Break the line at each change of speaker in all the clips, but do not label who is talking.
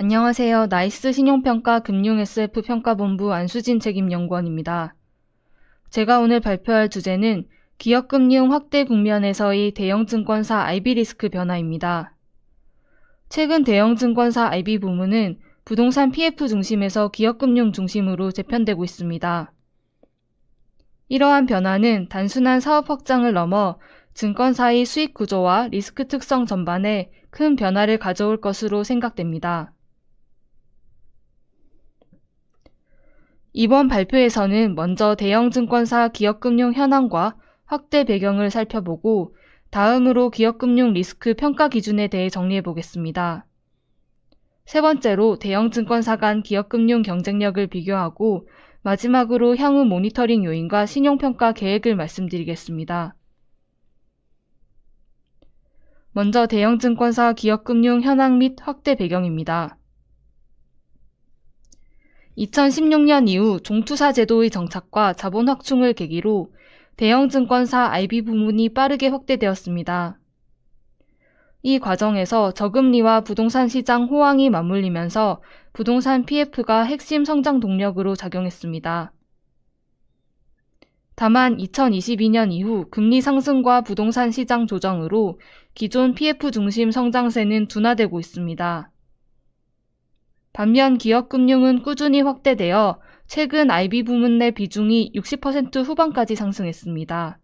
안녕하세요. 나이스 신용평가 금융 SF 평가본부 안수진 책임연구원입니다. 제가 오늘 발표할 주제는 기업금융 확대 국면에서의 대형증권사 IB리스크 변화입니다. 최근 대형증권사 IB 부문은 부동산 PF 중심에서 기업금융 중심으로 재편되고 있습니다. 이러한 변화는 단순한 사업 확장을 넘어 증권사의 수익 구조와 리스크 특성 전반에 큰 변화를 가져올 것으로 생각됩니다. 이번 발표에서는 먼저 대형증권사 기업금융 현황과 확대 배경을 살펴보고 다음으로 기업금융 리스크 평가 기준에 대해 정리해보겠습니다. 세 번째로 대형증권사 간 기업금융 경쟁력을 비교하고 마지막으로 향후 모니터링 요인과 신용평가 계획을 말씀드리겠습니다. 먼저 대형증권사 기업금융 현황 및 확대 배경입니다. 2016년 이후 종투사 제도의 정착과 자본 확충을 계기로 대형증권사 IB 부문이 빠르게 확대되었습니다. 이 과정에서 저금리와 부동산 시장 호황이 맞물리면서 부동산 PF가 핵심 성장 동력으로 작용했습니다. 다만 2022년 이후 금리 상승과 부동산 시장 조정으로 기존 PF 중심 성장세는 둔화되고 있습니다. 반면 기업금융은 꾸준히 확대되어 최근 IB 부문 내 비중이 60% 후반까지 상승했습니다.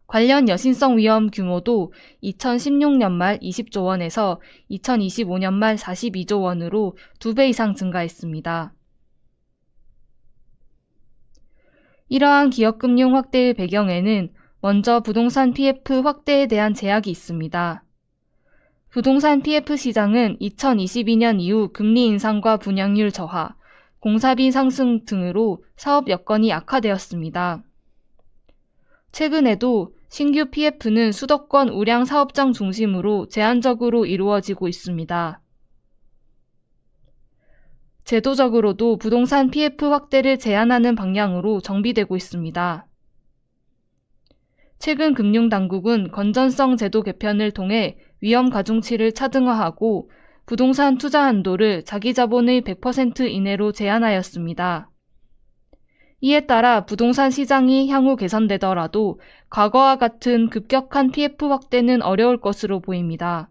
관련 여신성 위험 규모도 2016년 말 20조 원에서 2025년 말 42조 원으로 2배 이상 증가했습니다. 이러한 기업금융 확대의 배경에는 먼저 부동산 PF 확대에 대한 제약이 있습니다. 부동산 PF 시장은 2022년 이후 금리 인상과 분양률 저하, 공사비 상승 등으로 사업 여건이 악화되었습니다. 최근에도 신규 PF는 수도권 우량 사업장 중심으로 제한적으로 이루어지고 있습니다. 제도적으로도 부동산 PF 확대를 제한하는 방향으로 정비되고 있습니다. 최근 금융당국은 건전성 제도 개편을 통해 위험 가중치를 차등화하고 부동산 투자 한도를 자기 자본의 100% 이내로 제한하였습니다. 이에 따라 부동산 시장이 향후 개선되더라도 과거와 같은 급격한 PF 확대는 어려울 것으로 보입니다.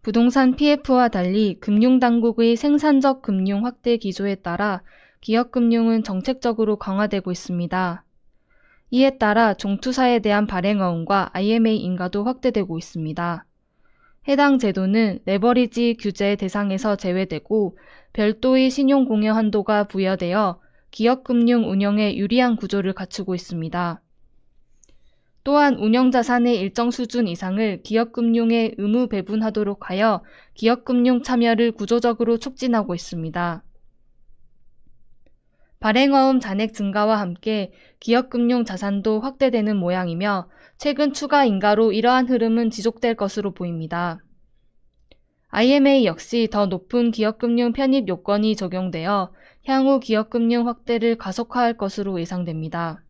부동산 PF와 달리 금융당국의 생산적 금융 확대 기조에 따라 기업금융은 정책적으로 강화되고 있습니다. 이에 따라 종투사에 대한 발행어음과 IMA 인가도 확대되고 있습니다. 해당 제도는 레버리지 규제 대상에서 제외되고 별도의 신용공여 한도가 부여되어 기업금융 운영에 유리한 구조를 갖추고 있습니다. 또한 운영자산의 일정 수준 이상을 기업금융에 의무 배분하도록 하여 기업금융 참여를 구조적으로 촉진하고 있습니다. 발행어음 잔액 증가와 함께 기업금융 자산도 확대되는 모양이며 최근 추가 인가로 이러한 흐름은 지속될 것으로 보입니다. IMA 역시 더 높은 기업금융 편입 요건이 적용되어 향후 기업금융 확대를 가속화할 것으로 예상됩니다.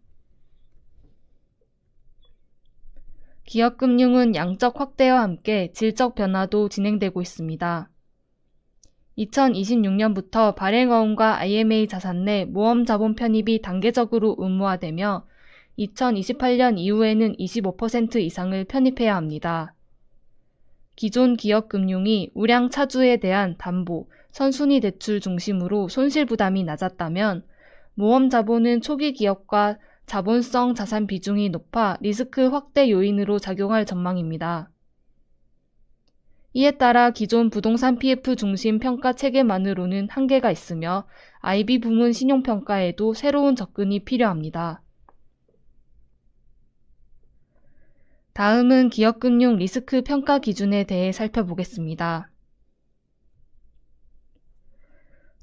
기업금융은 양적 확대와 함께 질적 변화도 진행되고 있습니다. 2026년부터 발행어음과 IMA 자산 내 모험 자본 편입이 단계적으로 의무화되며 2028년 이후에는 25% 이상을 편입해야 합니다. 기존 기업금융이 우량 차주에 대한 담보, 선순위 대출 중심으로 손실 부담이 낮았다면 모험 자본은 초기 기업과 자본성 자산 비중이 높아 리스크 확대 요인으로 작용할 전망입니다. 이에 따라 기존 부동산 PF 중심 평가 체계만으로는 한계가 있으며 IB 부문 신용평가에도 새로운 접근이 필요합니다. 다음은 기업금융 리스크 평가 기준에 대해 살펴보겠습니다.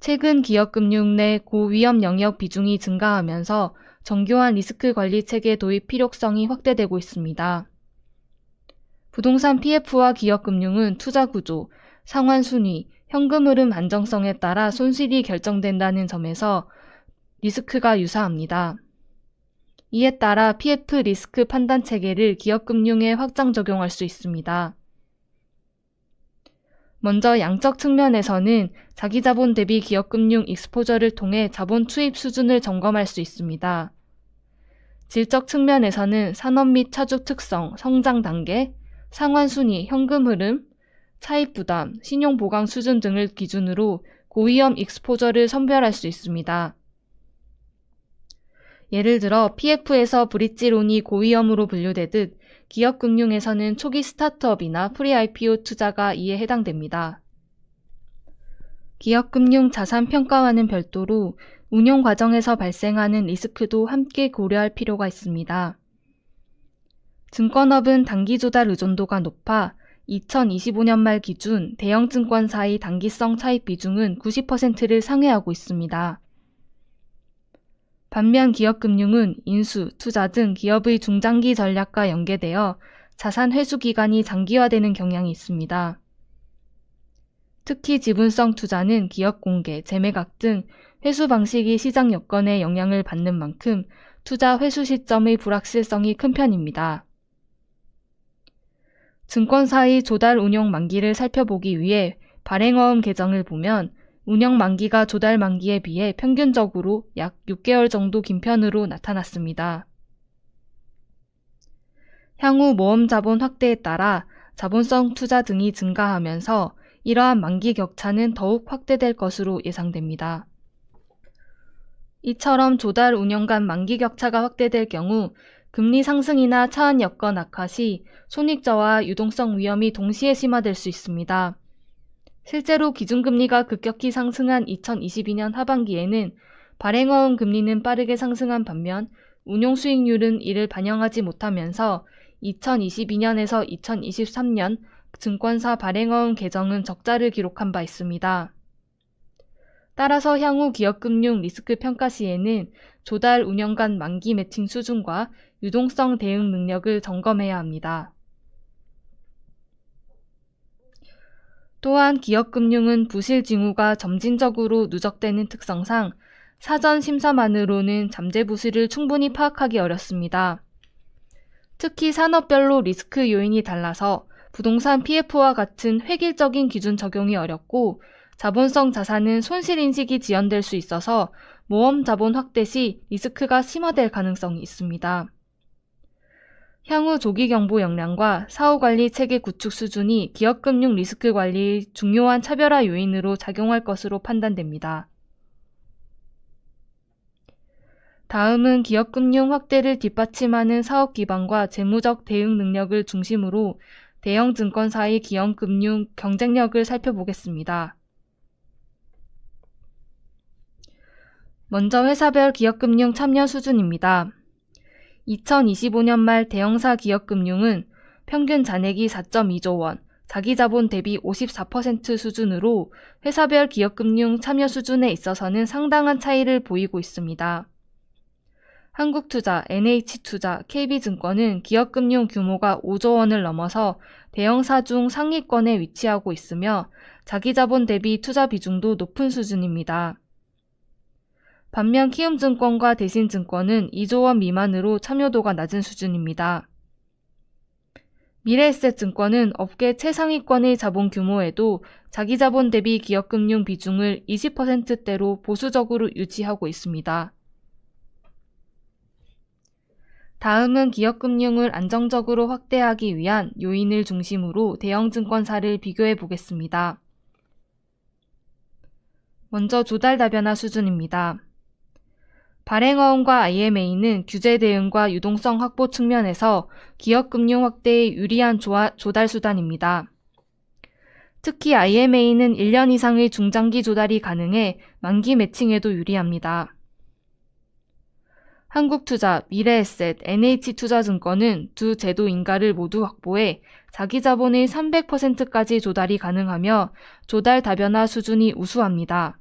최근 기업금융 내 고위험 영역 비중이 증가하면서 정교한 리스크 관리 체계 도입 필요성이 확대되고 있습니다. 부동산 PF와 기업금융은 투자 구조, 상환 순위, 현금 흐름 안정성에 따라 손실이 결정된다는 점에서 리스크가 유사합니다. 이에 따라 PF 리스크 판단 체계를 기업금융에 확장 적용할 수 있습니다. 먼저 양적 측면에서는 자기자본 대비 기업금융 익스포저를 통해 자본 투입 수준을 점검할 수 있습니다. 질적 측면에서는 산업 및 차주 특성, 성장 단계, 상환 순위, 현금 흐름, 차입 부담, 신용 보강 수준 등을 기준으로 고위험 익스포저를 선별할 수 있습니다. 예를 들어 PF에서 브릿지론이 고위험으로 분류되듯 기업금융에서는 초기 스타트업이나 프리-IPO 투자가 이에 해당됩니다. 기업금융 자산평가와는 별도로 운용 과정에서 발생하는 리스크도 함께 고려할 필요가 있습니다. 증권업은 단기 조달 의존도가 높아 2025년 말 기준 대형 증권사의 단기성 차입 비중은 90%를 상회하고 있습니다. 반면 기업금융은 인수, 투자 등 기업의 중장기 전략과 연계되어 자산 회수 기간이 장기화되는 경향이 있습니다. 특히 지분성 투자는 기업 공개, 재매각 등 회수 방식이 시장 여건에 영향을 받는 만큼 투자 회수 시점의 불확실성이 큰 편입니다. 증권사의 조달 운용 만기를 살펴보기 위해 발행어음 계정을 보면 운영 만기가 조달 만기에 비해 평균적으로 약 6개월 정도 긴 편으로 나타났습니다. 향후 모험 자본 확대에 따라 자본성 투자 등이 증가하면서 이러한 만기 격차는 더욱 확대될 것으로 예상됩니다. 이처럼 조달 운영 간 만기 격차가 확대될 경우 금리 상승이나 차환 여건 악화 시 손익저하 유동성 위험이 동시에 심화될 수 있습니다. 실제로 기준금리가 급격히 상승한 2022년 하반기에는 발행어음 금리는 빠르게 상승한 반면 운용 수익률은 이를 반영하지 못하면서 2022년에서 2023년 증권사 발행어음 계정은 적자를 기록한 바 있습니다. 따라서 향후 기업금융 리스크 평가 시에는 조달 운영 간 만기 매칭 수준과 유동성 대응 능력을 점검해야 합니다. 또한 기업금융은 부실 징후가 점진적으로 누적되는 특성상 사전 심사만으로는 잠재 부실을 충분히 파악하기 어렵습니다. 특히 산업별로 리스크 요인이 달라서 부동산 PF와 같은 획일적인 기준 적용이 어렵고 자본성 자산은 손실 인식이 지연될 수 있어서 모험 자본 확대 시 리스크가 심화될 가능성이 있습니다. 향후 조기 경보 역량과 사후관리 체계 구축 수준이 기업금융 리스크 관리의 중요한 차별화 요인으로 작용할 것으로 판단됩니다. 다음은 기업금융 확대를 뒷받침하는 사업 기반과 재무적 대응 능력을 중심으로 대형 증권사의 기업금융 경쟁력을 살펴보겠습니다. 먼저 회사별 기업금융 참여 수준입니다. 2025년 말 대형사 기업금융은 평균 잔액이 4.2조 원, 자기자본 대비 54% 수준으로 회사별 기업금융 참여 수준에 있어서는 상당한 차이를 보이고 있습니다. 한국투자, NH투자, KB증권은 기업금융 규모가 5조 원을 넘어서 대형사 중 상위권에 위치하고 있으며 자기자본 대비 투자 비중도 높은 수준입니다. 반면 키움증권과 대신증권은 2조 원 미만으로 참여도가 낮은 수준입니다. 미래에셋증권은 업계 최상위권의 자본 규모에도 자기자본 대비 기업금융 비중을 20%대로 보수적으로 유지하고 있습니다. 다음은 기업금융을 안정적으로 확대하기 위한 요인을 중심으로 대형 증권사를 비교해 보겠습니다. 먼저 조달 다변화 수준입니다. 발행어음과 IMA는 규제 대응과 유동성 확보 측면에서 기업금융 확대에 유리한 조달 수단입니다. 특히 IMA는 1년 이상의 중장기 조달이 가능해 만기 매칭에도 유리합니다. 한국투자, 미래에셋, NH투자증권은 두 제도 인가를 모두 확보해 자기 자본의 300%까지 조달이 가능하며 조달 다변화 수준이 우수합니다.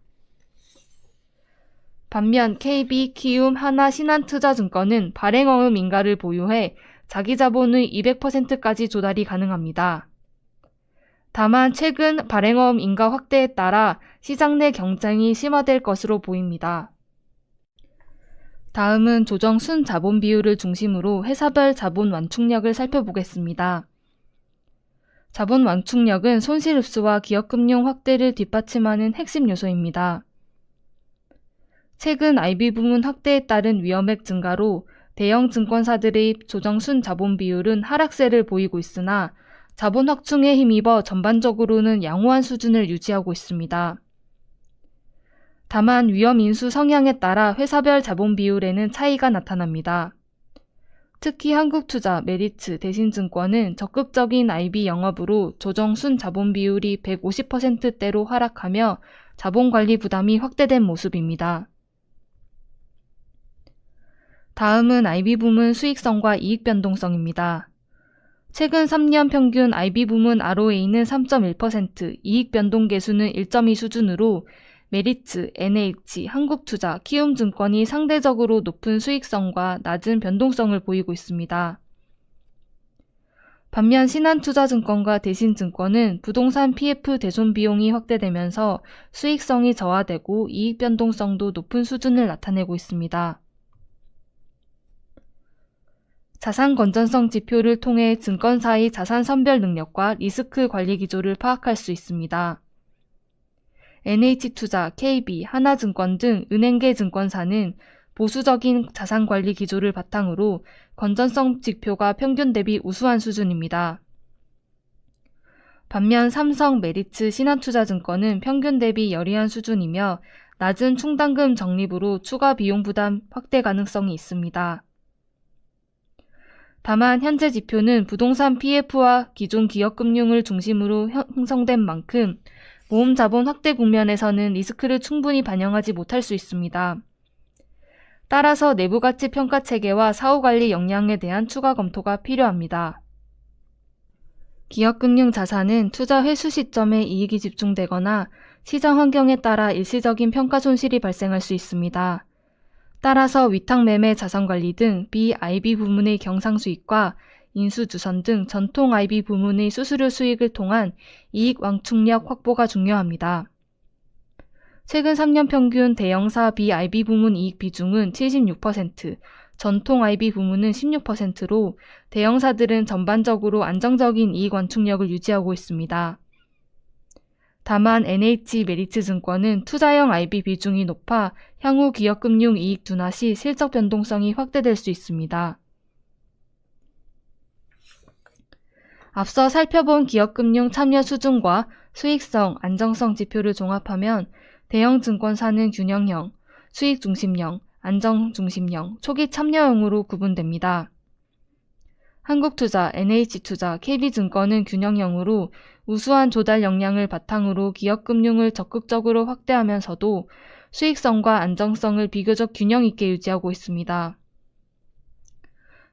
반면 KB, 키움, 하나, 신한투자증권은 발행어음 인가를 보유해 자기 자본의 200%까지 조달이 가능합니다. 다만 최근 발행어음 인가 확대에 따라 시장 내 경쟁이 심화될 것으로 보입니다. 다음은 조정 순자본 비율을 중심으로 회사별 자본 완충력을 살펴보겠습니다. 자본 완충력은 손실 흡수와 기업금융 확대를 뒷받침하는 핵심 요소입니다. 최근 IB 부문 확대에 따른 위험액 증가로 대형 증권사들의 조정 순자본 비율은 하락세를 보이고 있으나 자본 확충에 힘입어 전반적으로는 양호한 수준을 유지하고 있습니다. 다만 위험 인수 성향에 따라 회사별 자본 비율에는 차이가 나타납니다. 특히 한국투자, 메리츠, 대신증권은 적극적인 IB 영업으로 조정 순자본 비율이 150%대로 하락하며 자본관리 부담이 확대된 모습입니다. 다음은 IB 부문 수익성과 이익 변동성입니다. 최근 3년 평균 IB 부문 ROA는 3.1%, 이익 변동 계수는 1.2 수준으로 메리츠, NH, 한국투자, 키움증권이 상대적으로 높은 수익성과 낮은 변동성을 보이고 있습니다. 반면 신한투자증권과 대신증권은 부동산 PF 대손 비용이 확대되면서 수익성이 저하되고 이익 변동성도 높은 수준을 나타내고 있습니다. 자산 건전성 지표를 통해 증권사의 자산 선별 능력과 리스크 관리 기조를 파악할 수 있습니다. NH투자, KB, 하나증권 등 은행계 증권사는 보수적인 자산 관리 기조를 바탕으로 건전성 지표가 평균 대비 우수한 수준입니다. 반면 삼성, 메리츠, 신한투자증권은 평균 대비 열이한 수준이며 낮은 충당금 적립으로 추가 비용 부담 확대 가능성이 있습니다. 다만 현재 지표는 부동산 PF와 기존 기업금융을 중심으로 형성된 만큼 모험 자본 확대 국면에서는 리스크를 충분히 반영하지 못할 수 있습니다. 따라서 내부가치 평가 체계와 사후관리 역량에 대한 추가 검토가 필요합니다. 기업금융 자산은 투자 회수 시점에 이익이 집중되거나 시장 환경에 따라 일시적인 평가 손실이 발생할 수 있습니다. 따라서 위탁매매 자산관리 등 BIB 부문의 경상수익과 인수주선 등 전통 IB 부문의 수수료 수익을 통한 이익 완충력 확보가 중요합니다. 최근 3년 평균 대형사 BIB 부문 이익 비중은 76%, 전통 IB 부문은 16%로 대형사들은 전반적으로 안정적인 이익 완충력을 유지하고 있습니다. 다만 NH 메리츠증권은 투자형 IB 비중이 높아 향후 기업금융 이익 둔화 시 실적 변동성이 확대될 수 있습니다. 앞서 살펴본 기업금융 참여 수준과 수익성, 안정성 지표를 종합하면 대형 증권사는 균형형, 수익 중심형, 안정 중심형, 초기 참여형으로 구분됩니다. 한국투자, NH투자, KB증권은 균형형으로 우수한 조달 역량을 바탕으로 기업금융을 적극적으로 확대하면서도 수익성과 안정성을 비교적 균형 있게 유지하고 있습니다.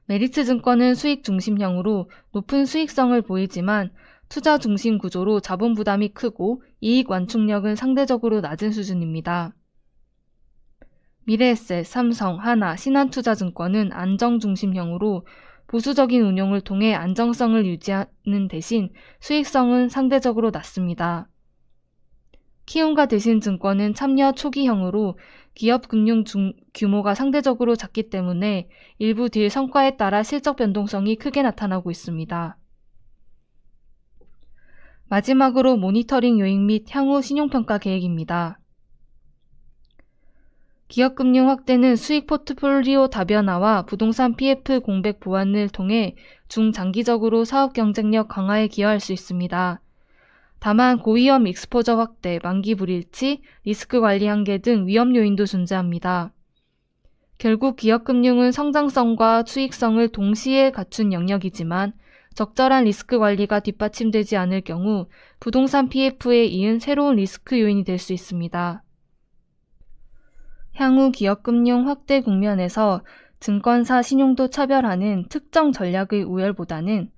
메리츠증권은 수익 중심형으로 높은 수익성을 보이지만 투자 중심 구조로 자본 부담이 크고 이익 완충력은 상대적으로 낮은 수준입니다. 미래에셋, 삼성, 하나, 신한투자증권은 안정 중심형으로 보수적인 운용을 통해 안정성을 유지하는 대신 수익성은 상대적으로 낮습니다. 키움과 대신증권은 참여 초기형으로 기업 금융 규모가 상대적으로 작기 때문에 일부 딜 성과에 따라 실적 변동성이 크게 나타나고 있습니다. 마지막으로 모니터링 요인 및 향후 신용평가 계획입니다. 기업금융 확대는 수익 포트폴리오 다변화와 부동산 PF 공백 보완을 통해 중장기적으로 사업 경쟁력 강화에 기여할 수 있습니다. 다만 고위험 익스포저 확대, 만기 불일치, 리스크 관리 한계 등 위험 요인도 존재합니다. 결국 기업금융은 성장성과 수익성을 동시에 갖춘 영역이지만 적절한 리스크 관리가 뒷받침되지 않을 경우 부동산 PF에 이은 새로운 리스크 요인이 될 수 있습니다. 향후 기업금융 확대 국면에서 증권사 신용도 차별하는 특정 전략의 우열보다는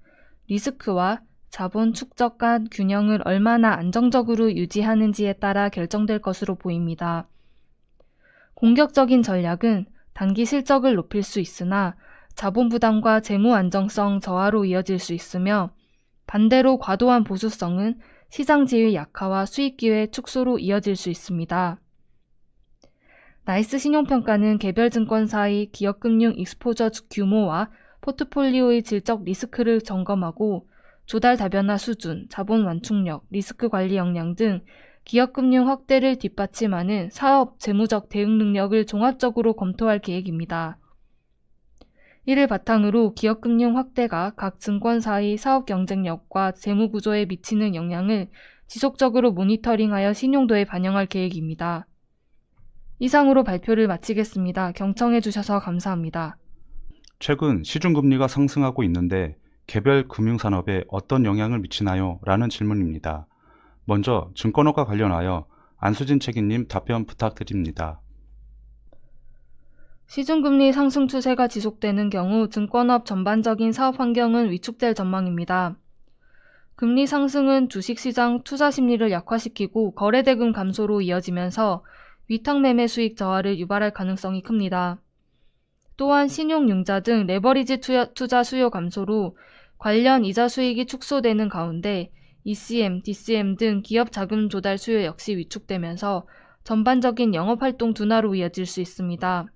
리스크와 자본 축적 간 균형을 얼마나 안정적으로 유지하는지에 따라 결정될 것으로 보입니다. 공격적인 전략은 단기 실적을 높일 수 있으나 자본 부담과 재무 안정성 저하로 이어질 수 있으며 반대로 과도한 보수성은 시장 지위 약화와 수익 기회 축소로 이어질 수 있습니다. 나이스 신용평가는 개별 증권사의 기업금융 익스포저 규모와 포트폴리오의 질적 리스크를 점검하고 조달 다변화 수준, 자본 완충력, 리스크 관리 역량 등 기업 금융 확대를 뒷받침하는 사업, 재무적 대응 능력을 종합적으로 검토할 계획입니다. 이를 바탕으로 기업 금융 확대가 각 증권사의 사업 경쟁력과 재무 구조에 미치는 영향을 지속적으로 모니터링하여 신용도에 반영할 계획입니다. 이상으로 발표를 마치겠습니다. 경청해 주셔서 감사합니다.
최근 시중금리가 상승하고 있는데 개별 금융산업에 어떤 영향을 미치나요? 라는 질문입니다. 먼저 증권업과 관련하여 안수진 책임님 답변 부탁드립니다.
시중금리 상승 추세가 지속되는 경우 증권업 전반적인 사업 환경은 위축될 전망입니다. 금리 상승은 주식시장 투자 심리를 약화시키고 거래대금 감소로 이어지면서 위탁매매 수익 저하를 유발할 가능성이 큽니다. 또한 신용융자 등 레버리지 투자 수요 감소로 관련 이자 수익이 축소되는 가운데 ECM, DCM 등 기업 자금 조달 수요 역시 위축되면서 전반적인 영업활동 둔화로 이어질 수 있습니다.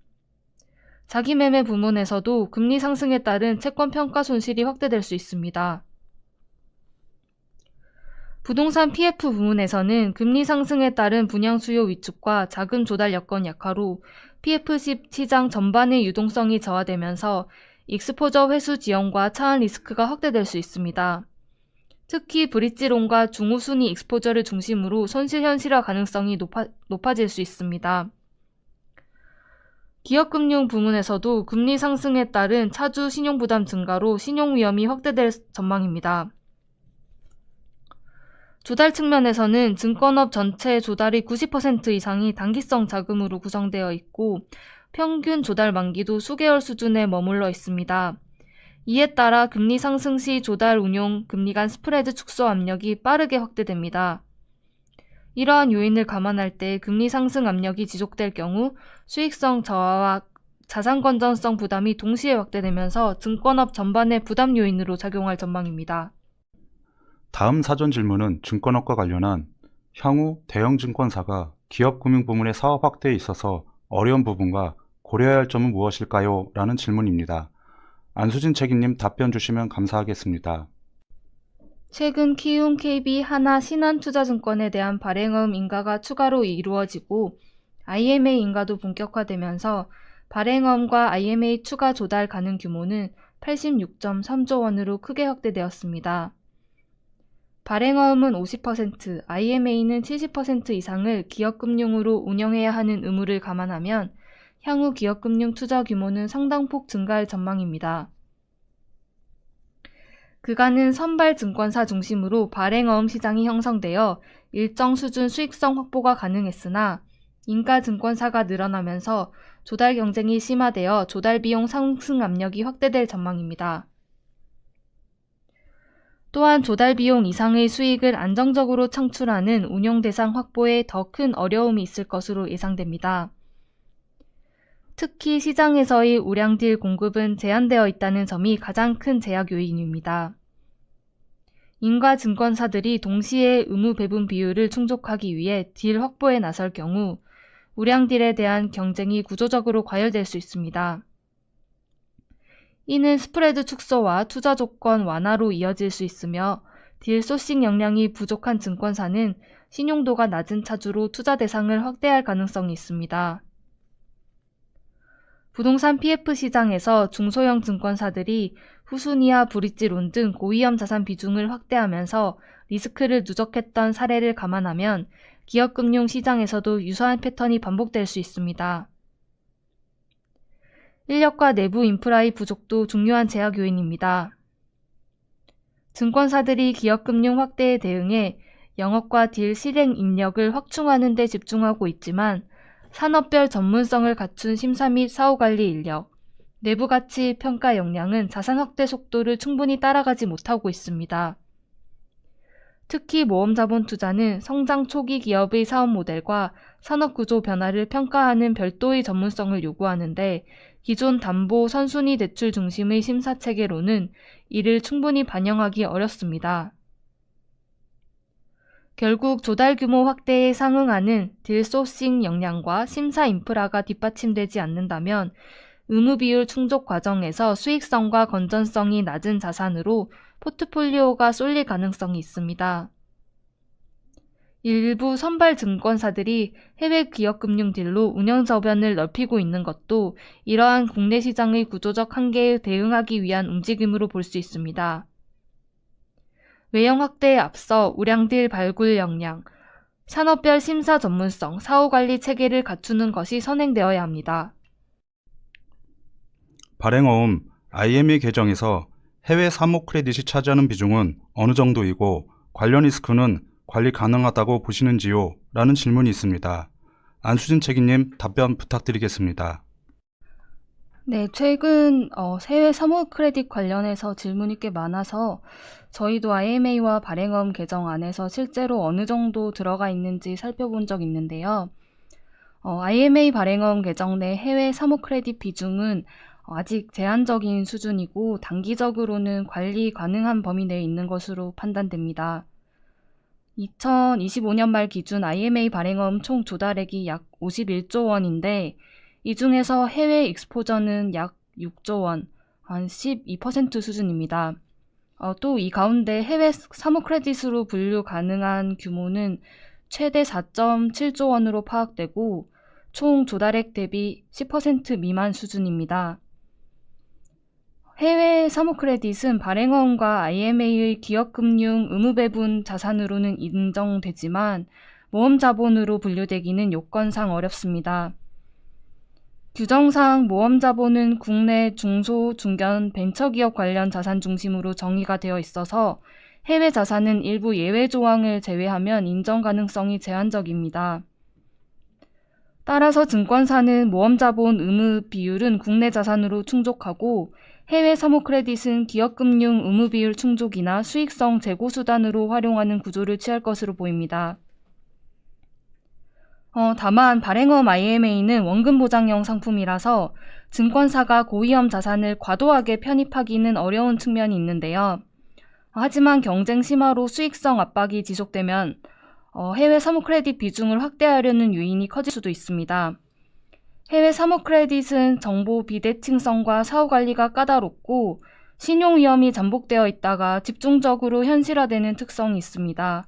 자기매매 부문에서도 금리 상승에 따른 채권 평가 손실이 확대될 수 있습니다. 부동산 PF 부문에서는 금리 상승에 따른 분양 수요 위축과 자금 조달 여건 약화로 PF 시장 전반의 유동성이 저하되면서 익스포저 회수 지연과 차환 리스크가 확대될 수 있습니다. 특히 브릿지론과 중후순위 익스포저를 중심으로 손실 현실화 가능성이 높아질 수 있습니다. 기업금융 부문에서도 금리 상승에 따른 차주 신용부담 증가로 신용 위험이 확대될 전망입니다. 조달 측면에서는 증권업 전체 조달의 90% 이상이 단기성 자금으로 구성되어 있고 평균 조달 만기도 수개월 수준에 머물러 있습니다. 이에 따라 금리 상승 시 조달 운용 금리 간 스프레드 축소 압력이 빠르게 확대됩니다. 이러한 요인을 감안할 때 금리 상승 압력이 지속될 경우 수익성 저하와 자산 건전성 부담이 동시에 확대되면서 증권업 전반의 부담 요인으로 작용할 전망입니다.
다음 사전 질문은 증권업과 관련한 향후 대형 증권사가 기업금융 부문의 사업 확대에 있어서 어려운 부분과 고려해야 할 점은 무엇일까요? 라는 질문입니다. 안수진 책임님 답변 주시면 감사하겠습니다.
최근 키움, KB, 하나, 신한투자증권에 대한 발행어음 인가가 추가로 이루어지고 IMA 인가도 본격화되면서 발행어음과 IMA 추가 조달 가능 규모는 86.3조 원으로 크게 확대되었습니다. 발행어음은 50%, IMA는 70% 이상을 기업금융으로 운영해야 하는 의무를 감안하면 향후 기업금융 투자 규모는 상당폭 증가할 전망입니다. 그간은 선발 증권사 중심으로 발행어음 시장이 형성되어 일정 수준 수익성 확보가 가능했으나 인가 증권사가 늘어나면서 조달 경쟁이 심화되어 조달 비용 상승 압력이 확대될 전망입니다. 또한 조달 비용 이상의 수익을 안정적으로 창출하는 운용 대상 확보에 더 큰 어려움이 있을 것으로 예상됩니다. 특히 시장에서의 우량 딜 공급은 제한되어 있다는 점이 가장 큰 제약 요인입니다. 인가 증권사들이 동시에 의무 배분 비율을 충족하기 위해 딜 확보에 나설 경우 우량 딜에 대한 경쟁이 구조적으로 과열될 수 있습니다. 이는 스프레드 축소와 투자 조건 완화로 이어질 수 있으며 딜 소싱 역량이 부족한 증권사는 신용도가 낮은 차주로 투자 대상을 확대할 가능성이 있습니다. 부동산 PF 시장에서 중소형 증권사들이 후순위와 브릿지론 등 고위험 자산 비중을 확대하면서 리스크를 누적했던 사례를 감안하면 기업금융 시장에서도 유사한 패턴이 반복될 수 있습니다. 인력과 내부 인프라의 부족도 중요한 제약 요인입니다. 증권사들이 기업금융 확대에 대응해 영업과 딜 실행 인력을 확충하는 데 집중하고 있지만 산업별 전문성을 갖춘 심사 및 사후관리 인력, 내부 가치 평가 역량은 자산 확대 속도를 충분히 따라가지 못하고 있습니다. 특히 모험자본 투자는 성장 초기 기업의 사업 모델과 산업구조 변화를 평가하는 별도의 전문성을 요구하는데 기존 담보 선순위 대출 중심의 심사체계로는 이를 충분히 반영하기 어렵습니다. 결국 조달 규모 확대에 상응하는 딜 소싱 역량과 심사 인프라가 뒷받침되지 않는다면 의무 비율 충족 과정에서 수익성과 건전성이 낮은 자산으로 포트폴리오가 쏠릴 가능성이 있습니다. 일부 선발 증권사들이 해외 기업금융 딜로 운영 저변을 넓히고 있는 것도 이러한 국내 시장의 구조적 한계에 대응하기 위한 움직임으로 볼 수 있습니다. 외형 확대에 앞서 우량딜 발굴 역량, 산업별 심사 전문성, 사후관리 체계를 갖추는 것이 선행되어야 합니다.
발행어음 IMA 계정에서 해외 사모 크레딧이 차지하는 비중은 어느 정도이고 관련 리스크는 관리 가능하다고 보시는지요? 라는 질문이 있습니다. 안수진 책임님 답변 부탁드리겠습니다.
네, 최근 해외 사모 크레딧 관련해서 질문이 꽤 많아서 저희도 IMA와 발행어음 계정 안에서 실제로 어느 정도 들어가 있는지 살펴본 적 있는데요. IMA 발행어음 계정 내 해외 사모 크레딧 비중은 아직 제한적인 수준이고 단기적으로는 관리 가능한 범위 내에 있는 것으로 판단됩니다. 2025년 말 기준 IMA 발행어음 총 조달액이 약 51조 원인데 이 중에서 해외 익스포저는 약 6조 원, 한 12% 수준입니다. 또 이 가운데 해외 사모 크레딧으로 분류 가능한 규모는 최대 4.7조 원으로 파악되고 총 조달액 대비 10% 미만 수준입니다. 해외 사모 크레딧은 발행어음과 IMA의 기업금융 의무배분 자산으로는 인정되지만 모험 자본으로 분류되기는 요건상 어렵습니다. 규정상 모험 자본은 국내 중소, 중견, 벤처기업 관련 자산 중심으로 정의가 되어 있어서 해외 자산은 일부 예외 조항을 제외하면 인정 가능성이 제한적입니다. 따라서 증권사는 모험 자본 의무 비율은 국내 자산으로 충족하고 해외 사모 크레딧은 기업금융 의무 비율 충족이나 수익성 재고 수단으로 활용하는 구조를 취할 것으로 보입니다. 다만 발행어음 IMA는 원금 보장형 상품이라서 증권사가 고위험 자산을 과도하게 편입하기는 어려운 측면이 있는데요. 하지만 경쟁 심화로 수익성 압박이 지속되면 해외 사모 크레딧 비중을 확대하려는 요인이 커질 수도 있습니다. 해외 사모 크레딧은 정보 비대칭성과 사후관리가 까다롭고 신용 위험이 잠복되어 있다가 집중적으로 현실화되는 특성이 있습니다.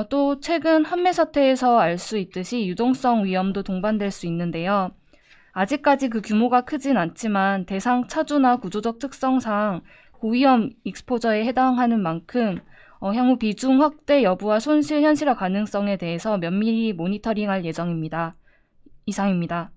또 최근 한매 사태에서 알 수 있듯이 유동성 위험도 동반될 수 있는데요. 아직까지 그 규모가 크진 않지만 대상 차주나 구조적 특성상 고위험 익스포저에 해당하는 만큼 향후 비중 확대 여부와 손실 현실화 가능성에 대해서 면밀히 모니터링할 예정입니다. 이상입니다.